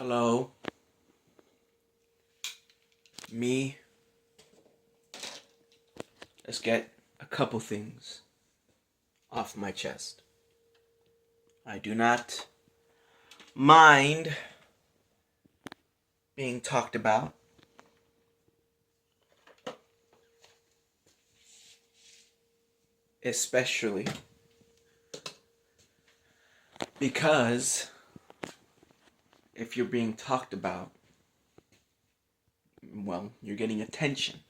Hello, me. Let's get a couple things off my chest. I do not mind being talked about. Especially because if you're being talked about, well, you're getting attention.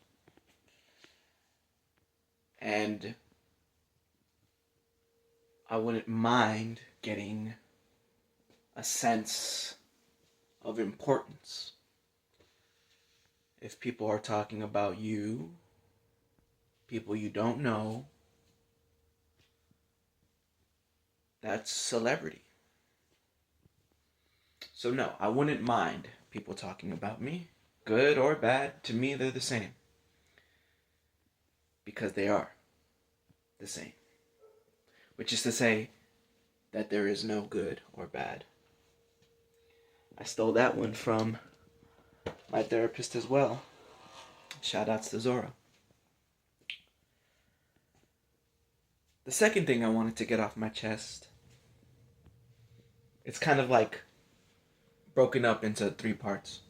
And I wouldn't mind getting a sense of importance. If people are talking about you, people you don't know, that's celebrity. So no, I wouldn't mind people talking about me. Good or bad, to me they're the same. Because they are the same. Which is to say that there is no good or bad. I stole that one from my therapist as well. Shout outs to Zora. The second thing I wanted to get off my chest, it's kind of like broken up into 3 parts.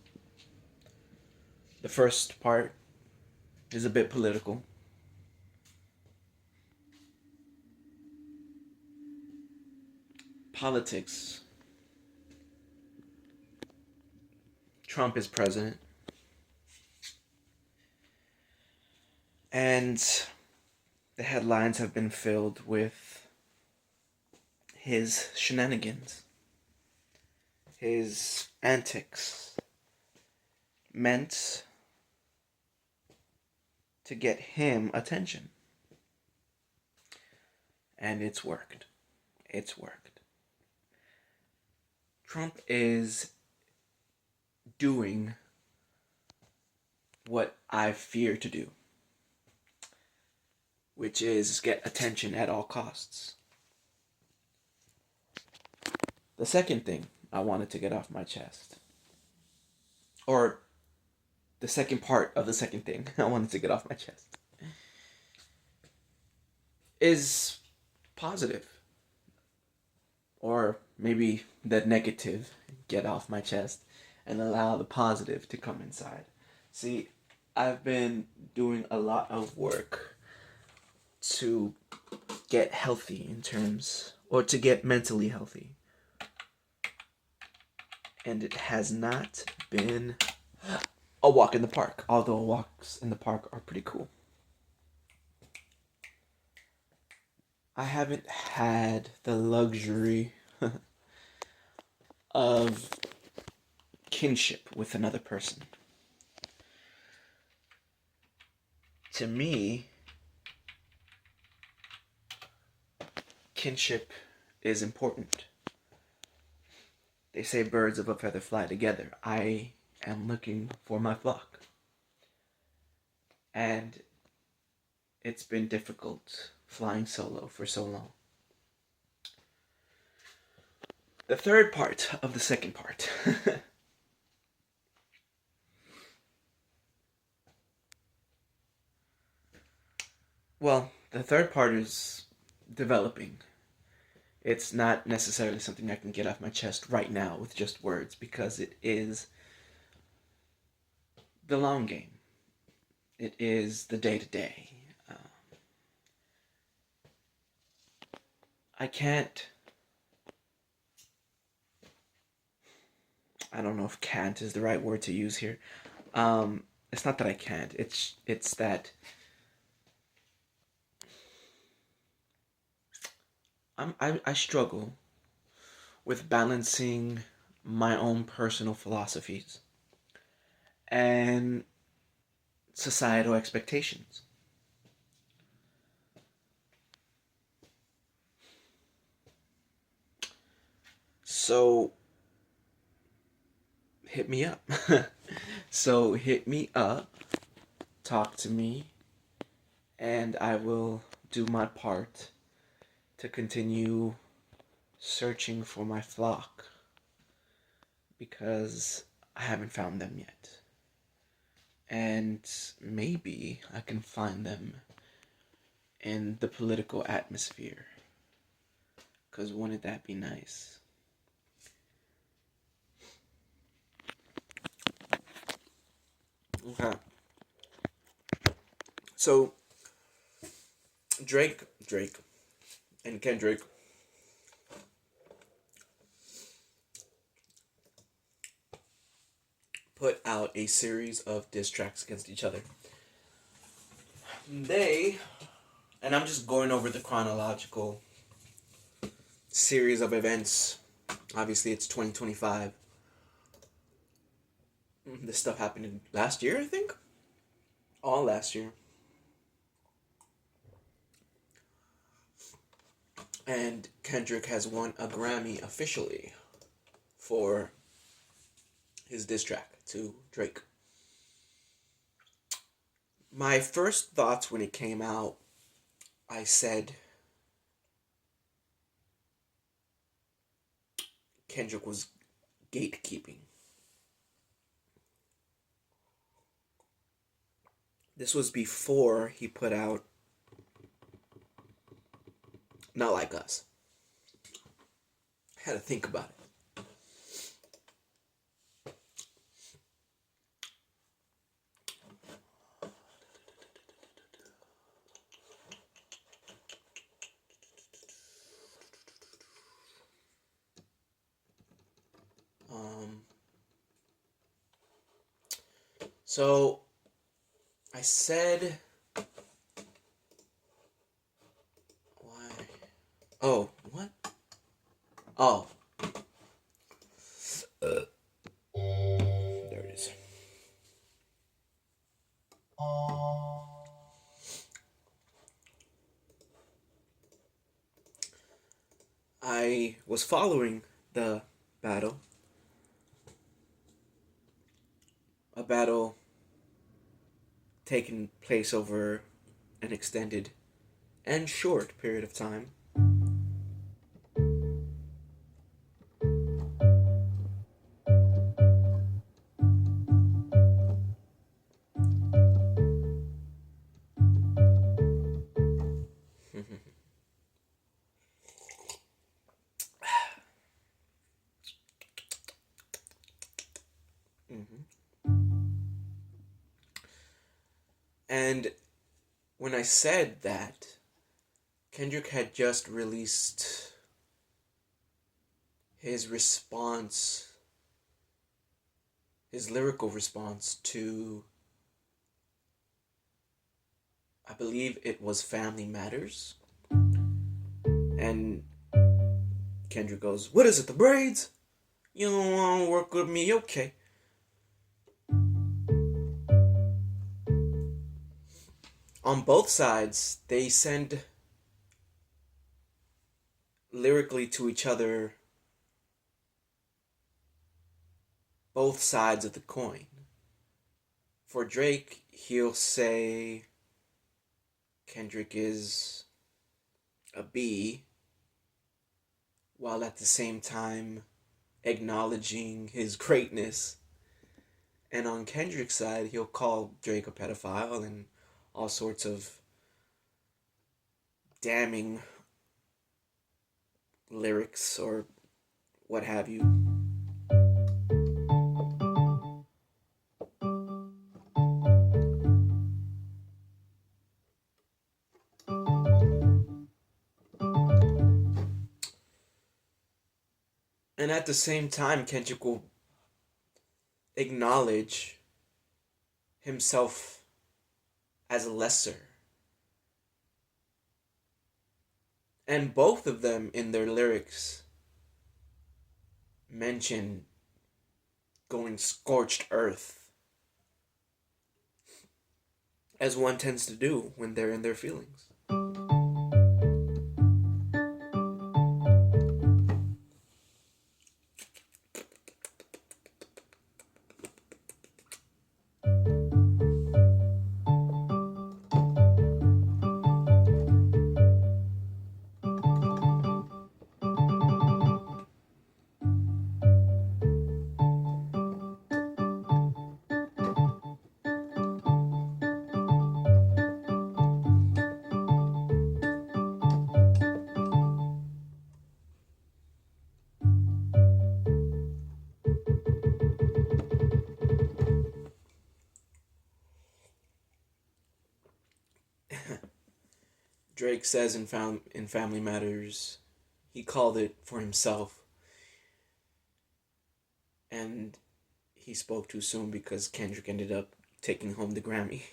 The first part is a bit political. Politics. Trump is president. And the headlines have been filled with his shenanigans, his antics, meant to get him attention. And it's worked. It's worked. Trump is doing what I fear to do, which is get attention at all costs. The second thing I wanted to get off my chest, or the second part of the second thing I wanted to get off my chest, is positive. Or maybe the negative get off my chest and allow the positive to come inside. See, I've been doing a lot of work to get healthy in terms, or to get mentally healthy. And it has not been a walk in the park, although walks in the park are pretty cool. I haven't had the luxury of kinship with another person. To me, kinship is important. They say birds of a feather fly together. I am looking for my flock. And it's been difficult flying solo for so long. The third part of the second part. Well, the third part is developing. It's not necessarily something I can get off my chest right now with just words, because it is the long game. It is the day-to-day. I can't... I don't know if can't is the right word to use here. It's not that I can't. It's that I struggle with balancing my own personal philosophies and societal expectations. So hit me up. So hit me up, talk to me, and I will do my part to continue searching for my flock. because I haven't found them yet. And maybe I can find them in the political atmosphere. Because wouldn't that be nice? Okay. So, Drake, and Kendrick put out a series of diss tracks against each other. And I'm just going over the chronological series of events. Obviously, it's 2025. This stuff happened last year, I think. All last year. And Kendrick has won a Grammy officially for his diss track to Drake. My first thoughts when it came out, I said Kendrick was gatekeeping. This was before he put out Not Like Us. I had to think about it. So I said, why? Oh, what? Oh. There it is. I was following the battle. A battle taking place over an extended and short period of time. And when I said that, Kendrick had just released his response, his lyrical response to, I believe it was Family Matters. And Kendrick goes, "What is it, the braids? You don't want to work with me? Okay." On both sides, they send lyrically to each other both sides of the coin. For Drake, he'll say Kendrick is a B, while at the same time acknowledging his greatness. And on Kendrick's side, he'll call Drake a pedophile and all sorts of damning lyrics or what have you. And at the same time, Kendrick will acknowledge himself as lesser. And both of them in their lyrics mention going scorched earth, as one tends to do when they're in their feelings. Drake says in Family Matters, he called it for himself, and he spoke too soon because Kendrick ended up taking home the Grammy.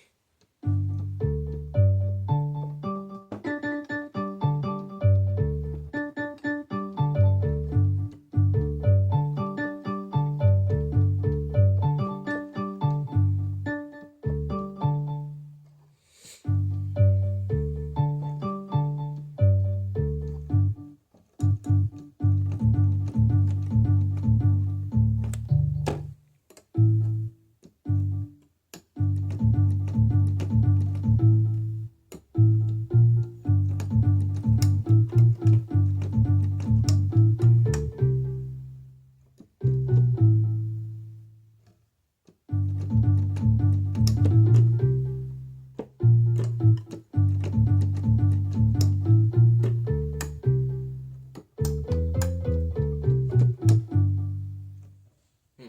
Hmm.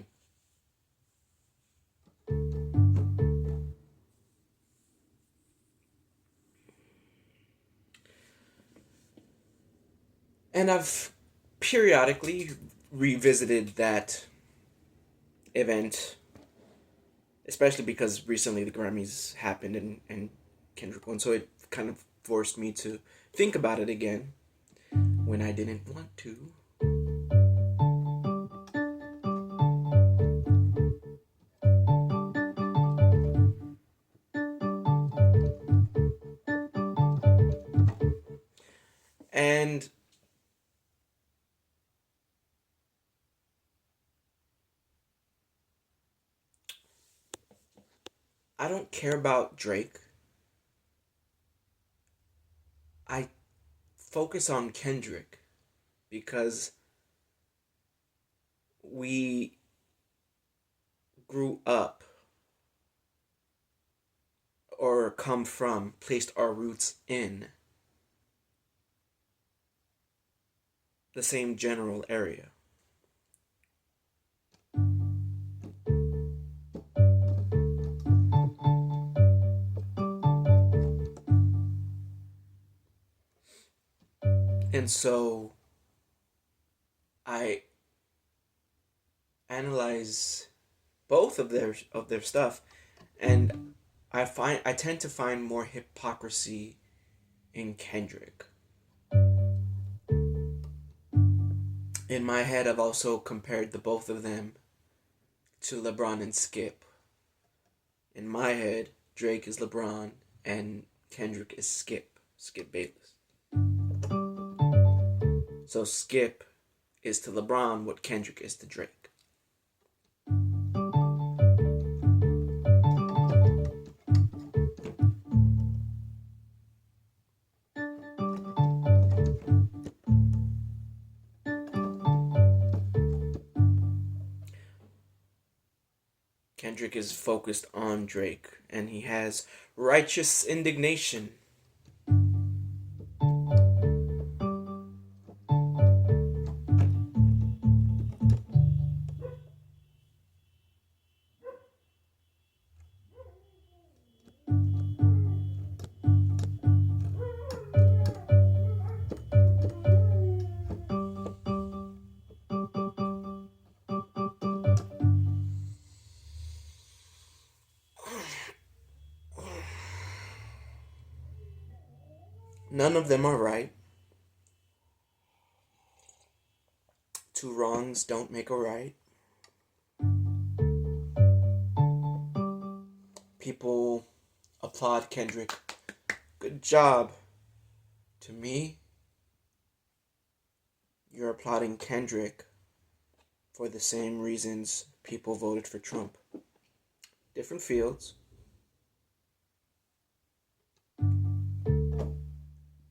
And I've periodically revisited that event, especially because recently the Grammys happened and Kendrick won, so it kind of forced me to think about it again when I didn't want to. And I don't care about Drake. I focus on Kendrick because we grew up or come from, placed our roots in the same general area. And so I analyze both of their stuff, and I tend to find more hypocrisy in Kendrick. In my head, I've also compared the both of them to LeBron and Skip. In my head, Drake is LeBron and Kendrick is Skip Bayless. So Skip is to LeBron what Kendrick is to Drake. Kendrick is focused on Drake and he has righteous indignation. None of them are right. Two wrongs don't make a right. People applaud Kendrick. Good job. To me, you're applauding Kendrick for the same reasons people voted for Trump. Different fields.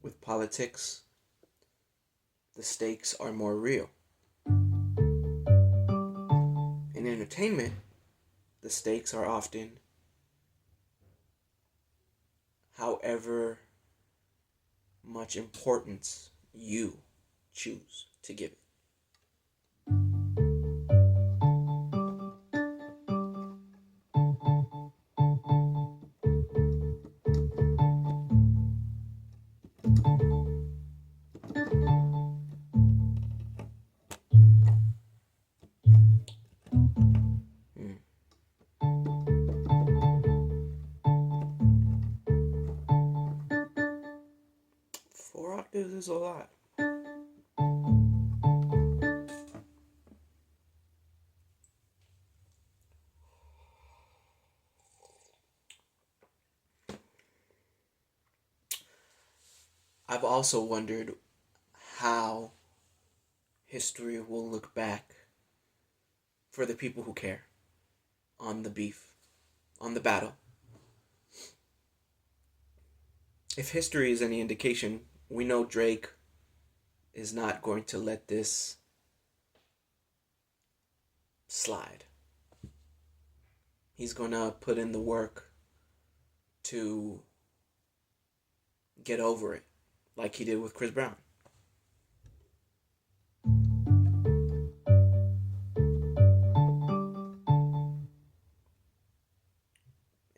With politics, the stakes are more real. In entertainment, the stakes are often however much importance you choose to give it. is a lot. I've also wondered how history will look back for the people who care on the beef, on the battle. If history is any indication, we know Drake is not going to let this slide. He's going to put in the work to get over it, like he did with Chris Brown.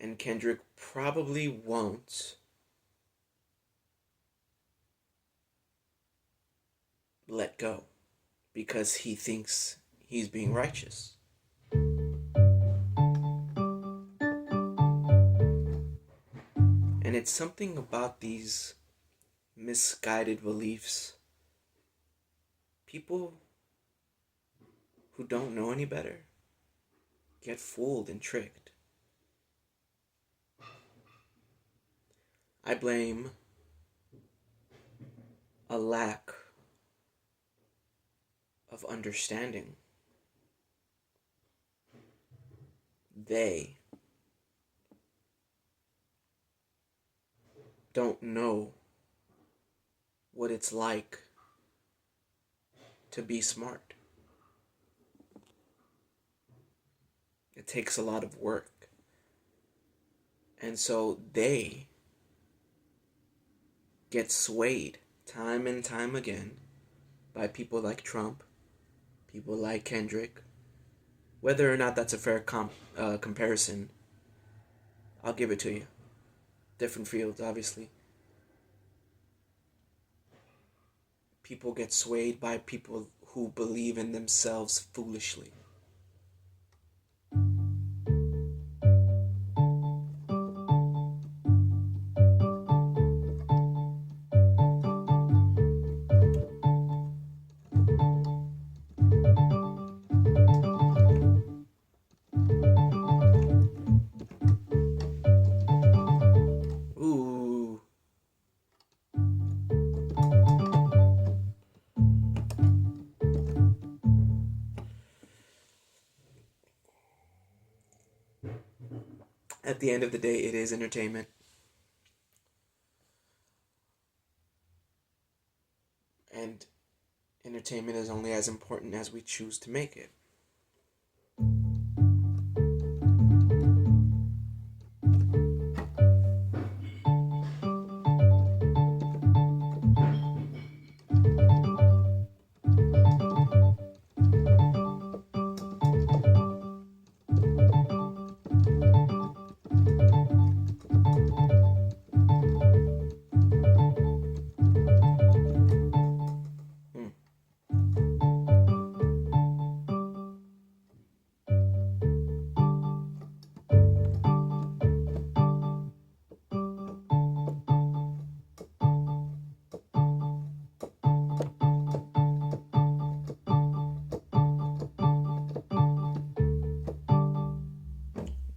And Kendrick probably won't let go because he thinks he's being righteous. And it's something about these misguided beliefs. People who don't know any better get fooled and tricked. I blame a lack of understanding. They don't know what it's like to be smart. It takes a lot of work. And so they get swayed time and time again by people like Trump, people like Kendrick. Whether or not that's a fair comparison, I'll give it to you. Different fields, obviously. People get swayed by people who believe in themselves foolishly. Ooh. At the end of the day, it is entertainment. And entertainment is only as important as we choose to make it. Hmm.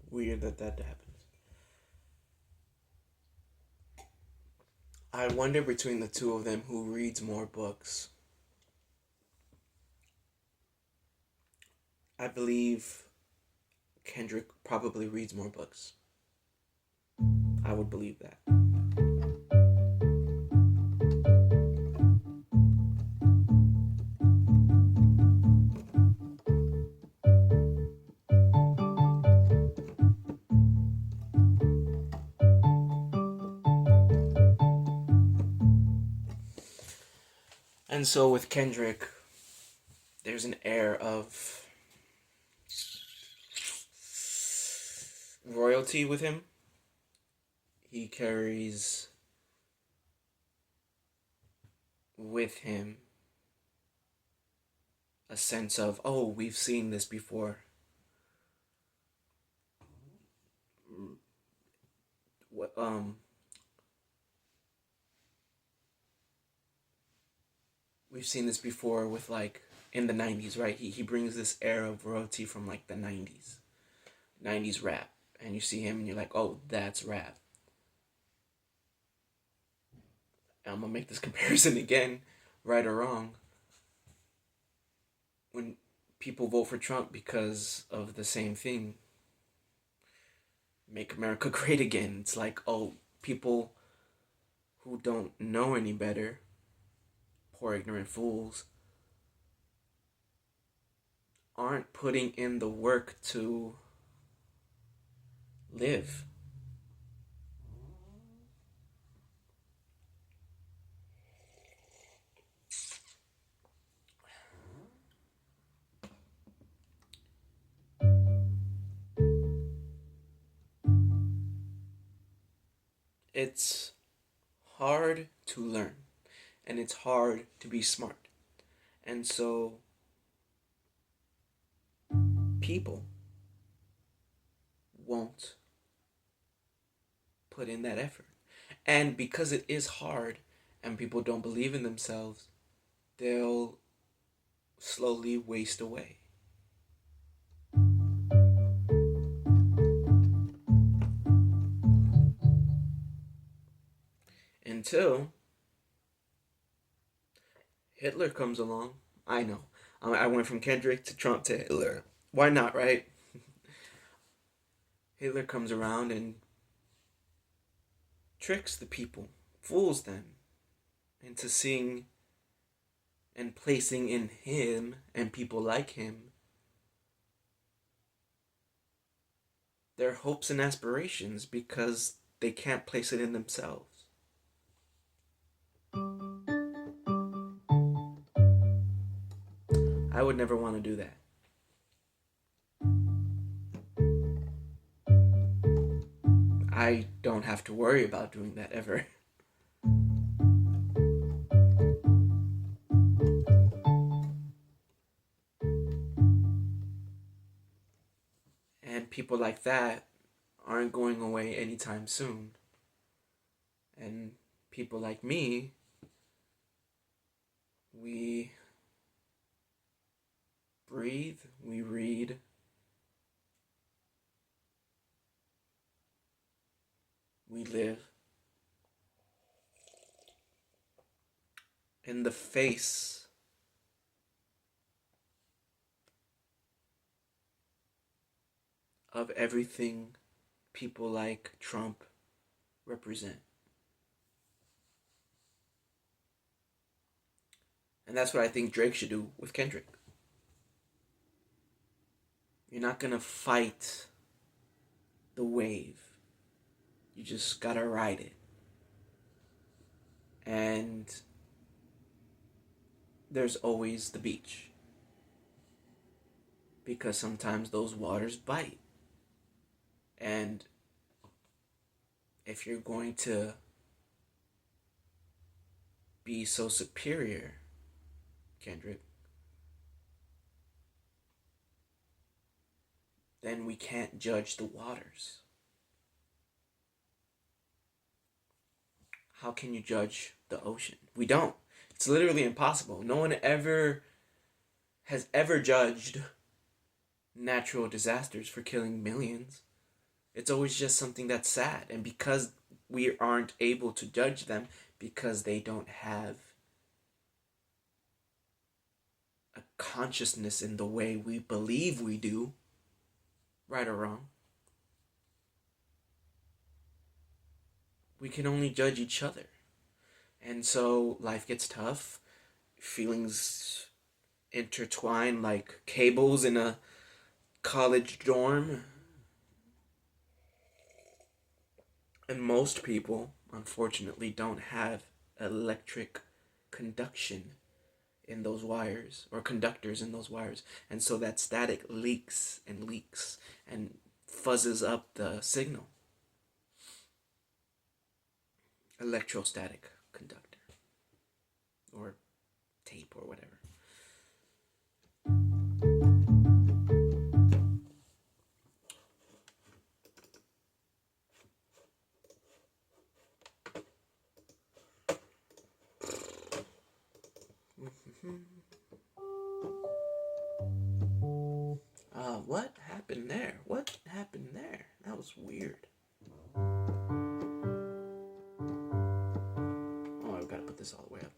Weird that happens. I wonder between the two of them who reads more books. I believe Kendrick probably reads more books. I would believe that. And so with Kendrick, there's an air of royalty with him. He carries with him a sense of, oh, we've seen this before. What we've seen this before with like in the 90s, right? He brings this era of royalty from like the 90s rap. And you see him and you're like, oh, that's rap. And I'm going to make this comparison again, right or wrong. When people vote for Trump because of the same thing, make America great again, it's like, oh, people who don't know any better, poor ignorant fools, aren't putting in the work to live. It's hard to learn, and it's hard to be smart. And so people won't put in that effort. And because it is hard and people don't believe in themselves, they'll slowly waste away. Until Hitler comes along. I know. I went from Kendrick to Trump to Hitler. Why not, right? Hitler comes around and tricks the people, fools them into seeing and placing in him and people like him their hopes and aspirations because they can't place it in themselves. I would never want to do that. I don't have to worry about doing that ever. And people like that aren't going away anytime soon. And people like me, we breathe, we read, we live in the face of everything people like Trump represent. And that's what I think Drake should do with Kendrick. You're not gonna fight the wave. You just gotta ride it. And there's always the beach. Because sometimes those waters bite. And if you're going to be so superior, Kendrick, then we can't judge the waters. How can you judge the ocean? We don't. It's literally impossible. No one has ever judged natural disasters for killing millions. It's always just something that's sad. And because we aren't able to judge them, because they don't have a consciousness in the way we believe we do, right or wrong, we can only judge each other. And so life gets tough. Feelings intertwine like cables in a college dorm. And most people, unfortunately, don't have electric conduction in those wires or conductors in those wires. And so that static leaks and fuzzes up the signal. Electrostatic conductor or tape or whatever. weird. Oh, I've got to put this all the way up.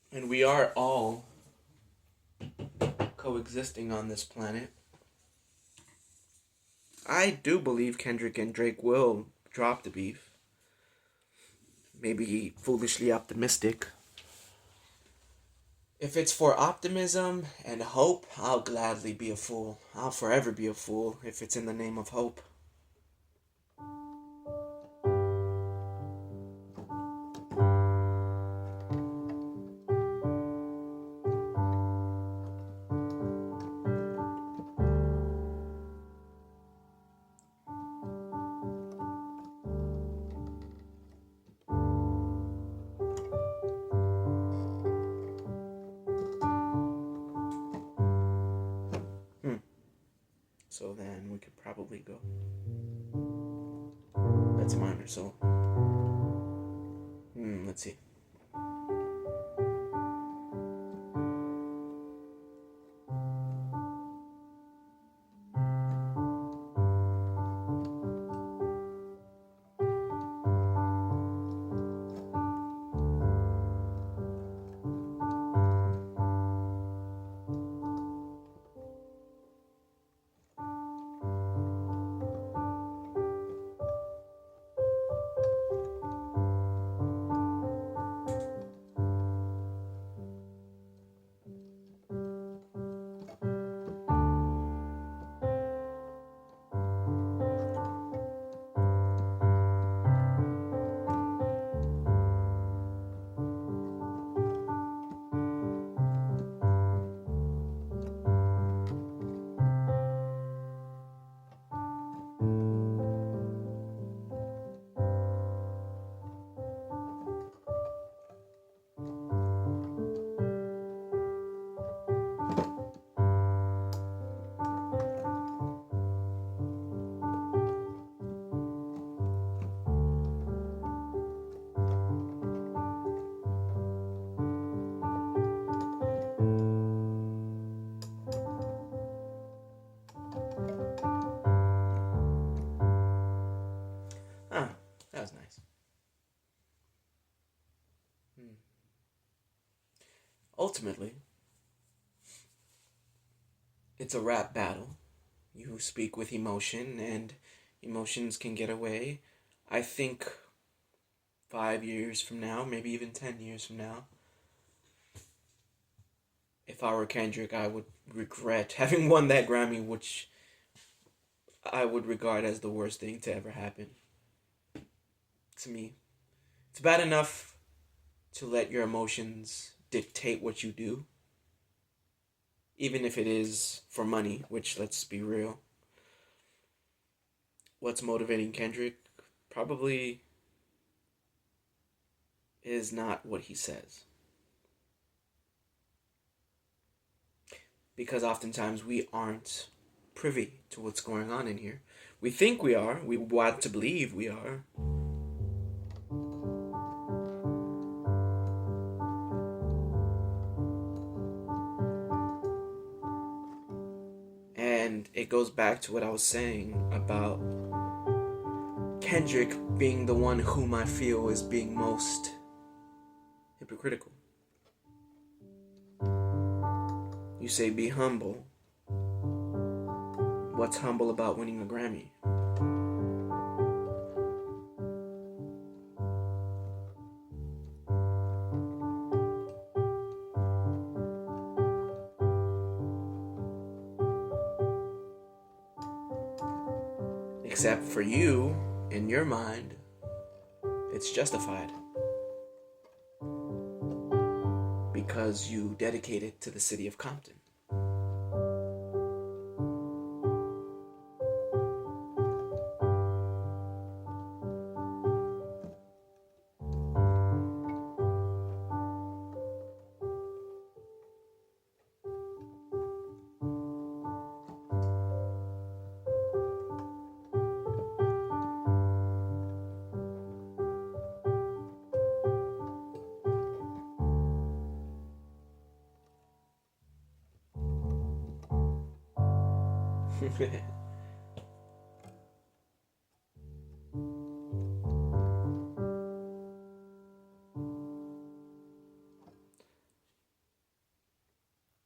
And we are all coexisting on this planet. I do believe Kendrick and Drake will drop the beef. Maybe foolishly optimistic. If it's for optimism and hope, I'll gladly be a fool. I'll forever be a fool if it's in the name of hope. So then we could probably go. That's minor, so. Let's see. Ah, that was nice. Ultimately, it's a rap battle. You speak with emotion, and emotions can get away. I think 5 years from now, maybe even 10 years from now, if I were Kendrick, I would regret having won that Grammy, which I would regard as the worst thing to ever happen to me. It's bad enough to let your emotions dictate what you do, even if it is for money, which, let's be real. What's motivating Kendrick probably is not what he says. Because oftentimes we aren't privy to what's going on in here. We think we are. We want to believe we are. And it goes back to what I was saying about Kendrick being the one whom I feel is being most hypocritical. You say be humble. What's humble about winning a Grammy? Except for you, in your mind, it's justified. Because you dedicate it to the city of Compton.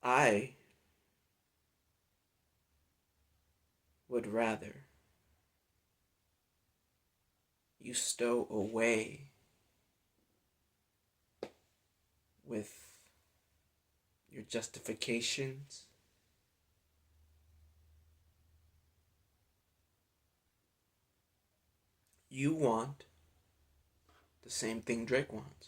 I would rather you stow away with your justifications you want the same thing Drake wants.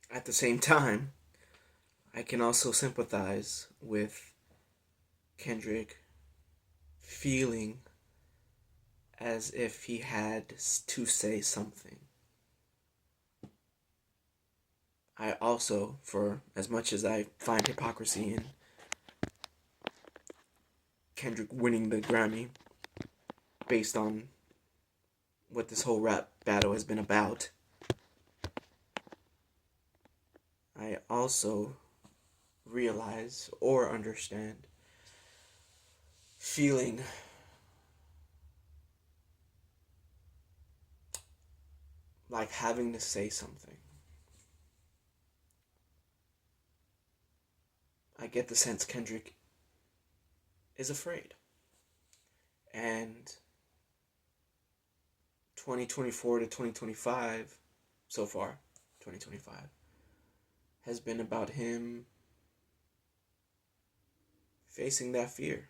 At the same time, I can also sympathize with Kendrick feeling as if he had to say something. I also, for as much as I find hypocrisy in Kendrick winning the Grammy based on what this whole rap battle has been about, I also realize or understand feeling like having to say something. I get the sense Kendrick is afraid. And 2024 to 2025, so far, 2025, has been about him facing that fear.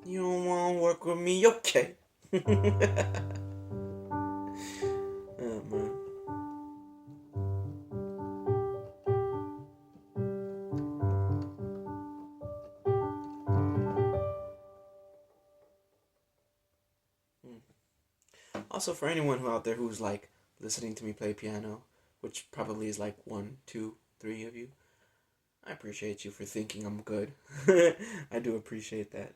You don't want to work with me? Okay. Oh, man. Also, for anyone who out there who's like listening to me play piano, which probably is like 1, 2, 3 of you, I appreciate you for thinking I'm good. I do appreciate that.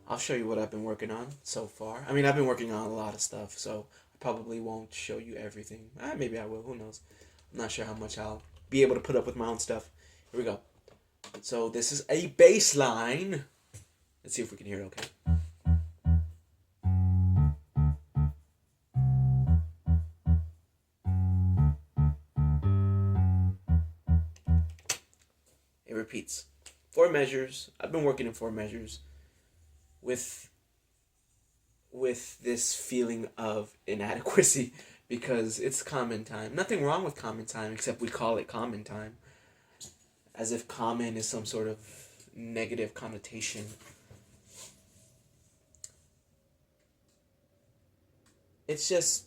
I'll show you what I've been working on so far. I mean, I've been working on a lot of stuff, so I probably won't show you everything. Maybe I will, who knows. I'm not sure how much I'll be able to put up with my own stuff. Here we go. So this is a bass line. Let's see if we can hear it okay. It repeats. 4 measures. I've been working in 4 measures with this feeling of inadequacy because it's common time. Nothing wrong with common time except we call it common time. As if common is some sort of negative connotation. It's just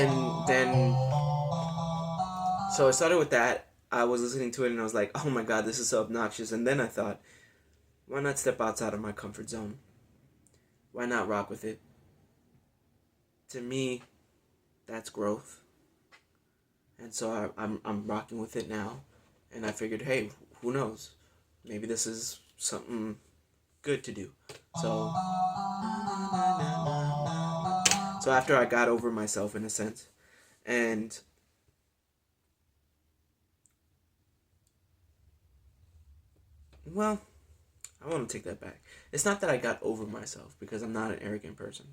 And then, so I started with that. I was listening to it and I was like, oh my god, this is so obnoxious. And then I thought, why not step outside of my comfort zone? Why not rock with it? To me, that's growth. And so I'm rocking with it now. And I figured, hey, who knows? Maybe this is something good to do. So after I got over myself in a sense, and well, I want to take that back. It's not that I got over myself because I'm not an arrogant person.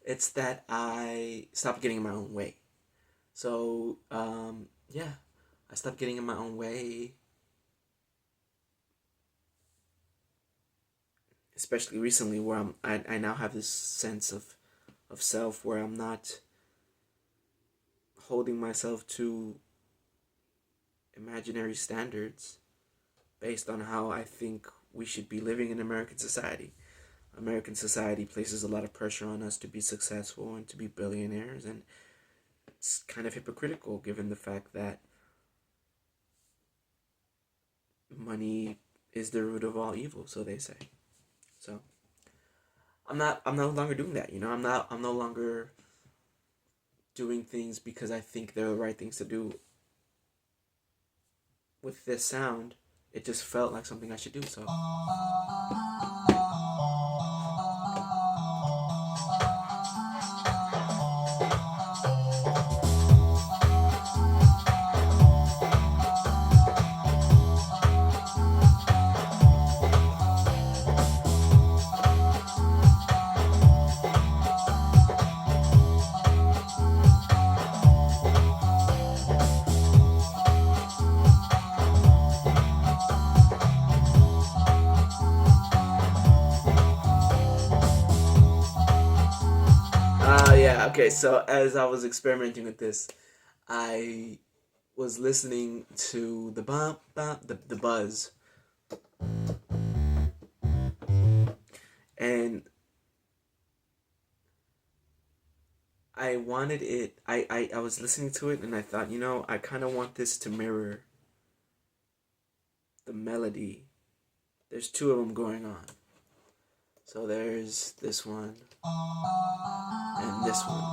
It's that I stopped getting in my own way. So, yeah, I stopped getting in my own way, especially recently where I now have this sense of self where I'm not holding myself to imaginary standards based on how I think we should be living in American society. American society places a lot of pressure on us to be successful and to be billionaires, and it's kind of hypocritical given the fact that money is the root of all evil, so they say. So I'm no longer doing that, you know. I'm no longer doing things because I think they're the right things to do. With this sound, it just felt like something I should do, so yeah, okay, so as I was experimenting with this, I was listening to the bump, bump, the buzz, and I wanted it. I was listening to it and I thought, you know, I kind of want this to mirror the melody. There's two of them going on. So there's this one and this one.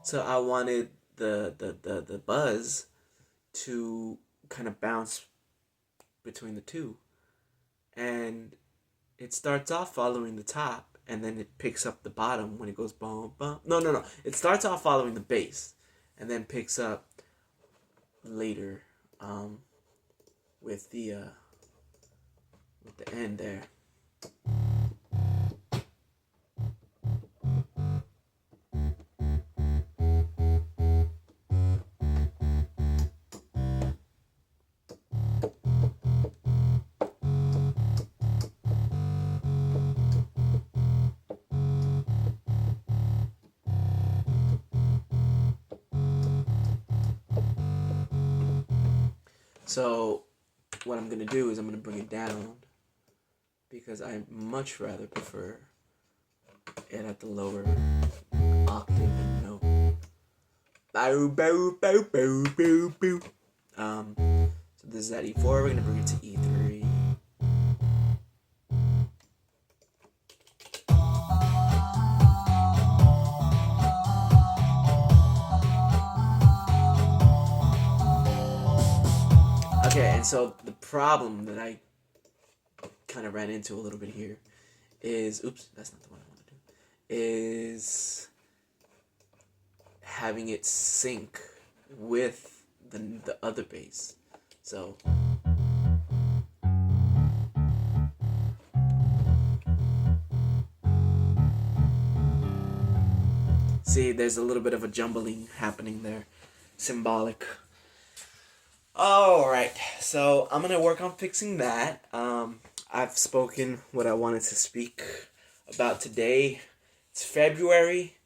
So I wanted the buzz to kind of bounce between the two. And it starts off following the top and then it picks up the bottom when it goes bum bum. No. It starts off following the bass and then picks up later with the end there. So what I'm gonna do is I'm gonna bring it down because I much rather prefer it at the lower octave note. Bow bow bow bow bow bow. So this is at E4. We're gonna bring it to E3. Okay, and so the problem that I kind of ran into a little bit here is, oops, that's not the one I want to do, is having it sync with the other bass. So see, there's a little bit of a jumbling happening there, symbolic. Alright, so I'm gonna work on fixing that. I've spoken what I wanted to speak about today. It's February.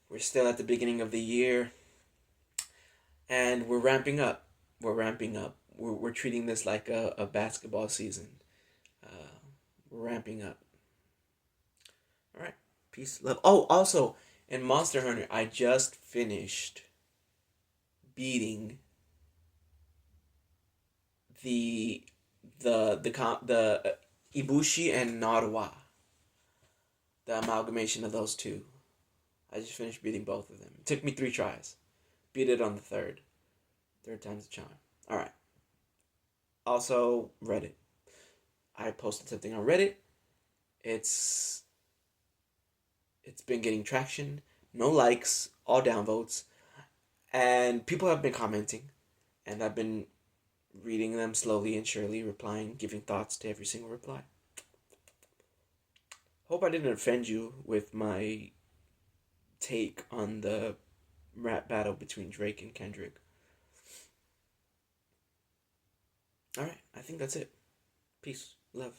We're still at the beginning of the year. And we're ramping up. We're ramping up. We're treating this like a basketball season. Uh, we're ramping up. All right. Peace, love. Oh, also, in Monster Hunter, I just finished beating the the Ibushi and Narwa, the amalgamation of those two. I just finished beating both of them. It took me 3 tries. Beat it on the third. Third time's a charm. All right. Also, Reddit. I posted something on Reddit. It's it's been getting traction. No likes, all downvotes, and people have been commenting, and I've been reading them slowly and surely, replying, giving thoughts to every single reply. Hope I didn't offend you with my take on the rap battle between Drake and Kendrick. All right, I think that's it. Peace, love.